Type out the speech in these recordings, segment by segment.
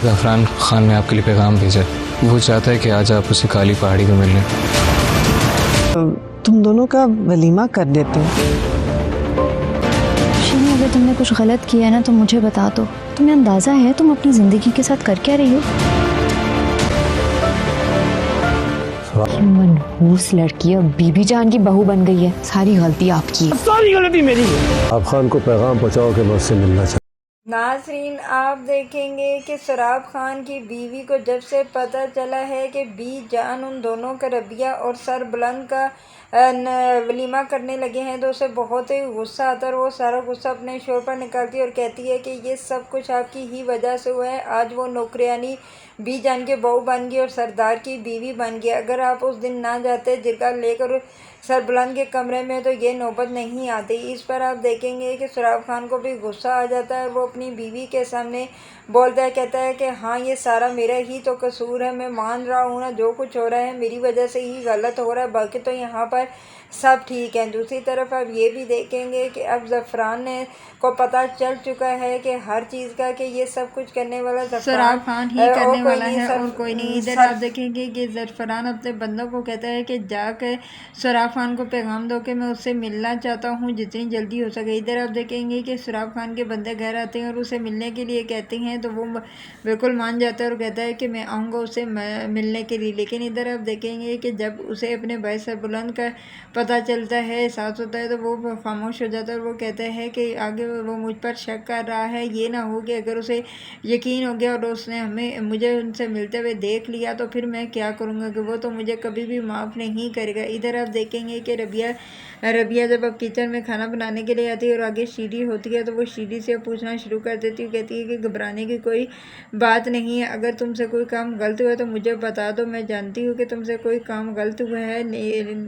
ज़फ़रान ख़ान ने आपके लिए पैगाम भेजा है। वो चाहता है कि आज आप उसे काली पहाड़ी पे मिल लें। तुम दोनों का वलीमा कर देते हैं। शीनी, अगर तुमने कुछ गलत किया है ना तो मुझे बता दो। तुम्हें अंदाज़ा है तुम अपनी ज़िंदगी के साथ कर क्या रही हो? ये मनहूस लड़की अब बीबी जान की बहू बन गई है। सारी गलती आपकी है। सारी गलती मेरी है। आप खान को पैगाम पहुँचाओ कि मैं उससे मिलना चाहता हूं। नाज़रीन, आप देखेंगे कि सराब खान की बीवी को जब से पता चला है कि बी जान उन दोनों का रबिया और सर बुलंद का वलीमा करने लगे हैं तो उसे बहुत ही गुस्सा आता है और वो सारा गुस्सा अपने शोर पर निकालती है और कहती है कि ये सब कुछ आपकी ही वजह से हुआ है। आज वो नौकरियानी बी जान के बहू बन गई और सरदार की बीवी बन गई। अगर आप उस दिन ना जाते जिरगा लेकर सरबुलंद के कमरे में तो ये नौबत नहीं आती। इस पर आप देखेंगे कि सराब खान को भी गुस्सा आ जाता है और वो अपनी बीवी के सामने बोलता है, कहता है कि हाँ, ये सारा मेरा ही तो कसूर है। मैं मान रहा हूँ ना, जो कुछ हो रहा है मेरी वजह से ही गलत हो रहा है, बाकी तो यहाँ पर सब ठीक है। दूसरी तरफ आप ये भी देखेंगे कि अब ज़फ़रान को पता चल चुका है कि हर चीज़ का कि ये सब कुछ करने वाला सराब खान ही करने वाला है और कोई नहीं। इधर आप देखेंगे कि ज़फ़रान अपने बंदों को कहता है कि जाकर सराब खान को पैगाम दो कि मैं उससे मिलना चाहता हूँ जितनी जल्दी हो सके। इधर आप देखेंगे कि सराब खान के बंदे घर आते हैं और उसे मिलने के लिए कहते हैं तो वो बिल्कुल मान जाता है और कहता है कि मैं आऊँगा उससे मिलने के लिए। लेकिन इधर आप देखेंगे कि जब उसे अपने भाई सरबुलंद का पता चलता है, एहसास होता है, तो वो खामोश हो जाता है और वो कहता है कि आगे वो मुझ पर शक कर रहा है। ये ना हो कि अगर उसे यकीन हो गया और उसने मुझे उनसे मिलते हुए देख लिया तो फिर मैं क्या करूँगा कि वो तो मुझे कभी भी माफ़ नहीं करेगा। इधर आप देखेंगे कि रबिया जब अब किचन में खाना बनाने के लिए आती है और आगे शीरी होती है तो वो शीरी से पूछना शुरू कर देती है। कहती है कि घबराने की कोई बात नहीं है, अगर तुमसे कोई काम गलत हुआ तो मुझे बता दो। मैं जानती हूँ कि तुमसे कोई काम गलत हुआ है,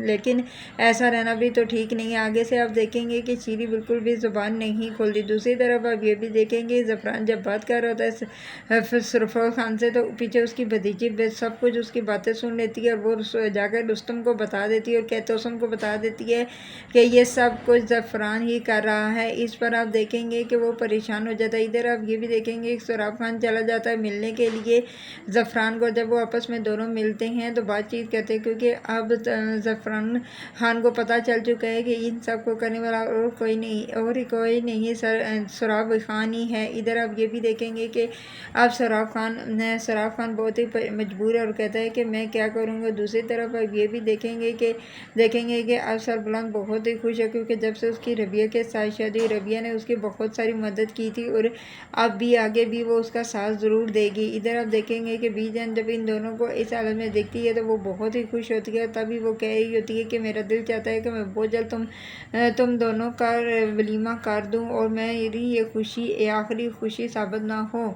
लेकिन ऐसा रहना भी तो ठीक नहीं है। आगे से आप देखेंगे कि शीरी बिल्कुल भी ज़ुबान नहीं खोलती। दूसरी तरफ आप ये भी देखेंगे ज़फ़रान जब बात कर रहा होता है फिर सरफराज खान से तो पीछे उसकी भतीजी सब कुछ उसकी बातें सुन लेती है और वो जाकर रुस्तम को बता देती है और कहतोसम को बता देती है कि ये सब कुछ ज़फ़रान ही कर रहा है। इस पर आप देखेंगे कि वो परेशान हो जाता है। इधर आप ये भी देखेंगे कि सराब खान चला जाता है मिलने के लिए ज़फ़रान को। जब वो आपस में दोनों मिलते हैं तो बातचीत करते हैं क्योंकि अब ज़फ़रान खान को पता चल चुका है कि इन सब को करने वाला और कोई नहीं सराब खान ही है। इधर आप ये भी देखेंगे कि अब सराब खान बहुत ही मजबूर है और कहता है कि मैं क्या करूँगा। दूसरी तरफ आप ये भी देखेंगे कि अब सरबुलंद बहुत ही खुश है क्योंकि जब से उसकी रबिया के साथ शादी, रबिया ने उसकी बहुत सारी मदद की थी और अब भी आगे भी वो उसका साथ ज़रूर देगी। इधर आप देखेंगे कि बीजान जब इन दोनों को इस हालत में देखती है तो वो बहुत ही खुश होती है। तभी वो कह रही होती है कि मेरा दिल चाहता है कि मैं बहुत जल्द तुम दोनों का वलीमा कर दूँ और मेरी ये खुशी आखिरी खुशी साबित ना हो।